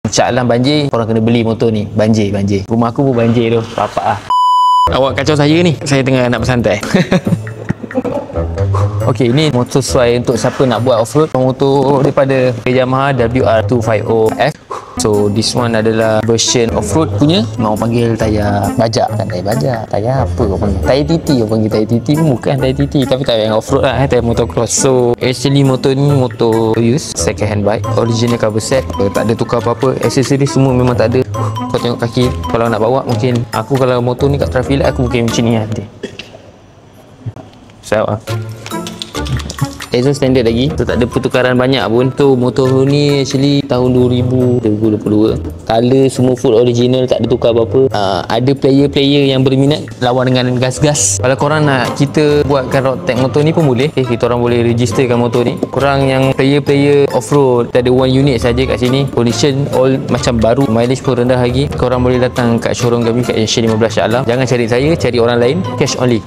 Shah Alam banjir, korang kena beli motor ni. Banjir. Rumah aku pun banjir tu. Bapak lah. Awak kacau saya ni. Saya tengah nak bersantai. Okey, ni motor sesuai untuk siapa nak buat off-road. Motor daripada Yamaha WR250F. So this one adalah version off-road punya. Mau panggil tayar bajak, kan tayar bajak. Tayar apa kau panggil? Tayar TT kau panggil. Tayar TT pun bukan tayar TT, tapi tayar yang off-road lah, tayar motocross. So actually motor ni motor use, second hand bike, original cover set, tak ada tukar apa-apa, aksesori semua memang tak ada. Kau tengok kaki, kalau nak bawa mungkin aku kalau motor ni kat traffic light aku mungkin macam ni lah nanti. Siap lah. Exhaust standard lagi, so tak ada pertukaran banyak pun. Tu motor ni actually tahun 2022. Color semua full original, tak ada tukar apa-apa. Ada player-player yang berminat lawan dengan gas-gas. Kalau korang nak kita buatkan road tag motor ni pun boleh. Kita orang boleh registerkan motor ni. Korang yang player-player off-road, ada one unit saja kat sini. Condition all macam baru, mileage pun rendah lagi. Korang boleh datang kat showroom kami kat Shah 15 Shah Alam. Jangan cari saya, cari orang lain. Cash only.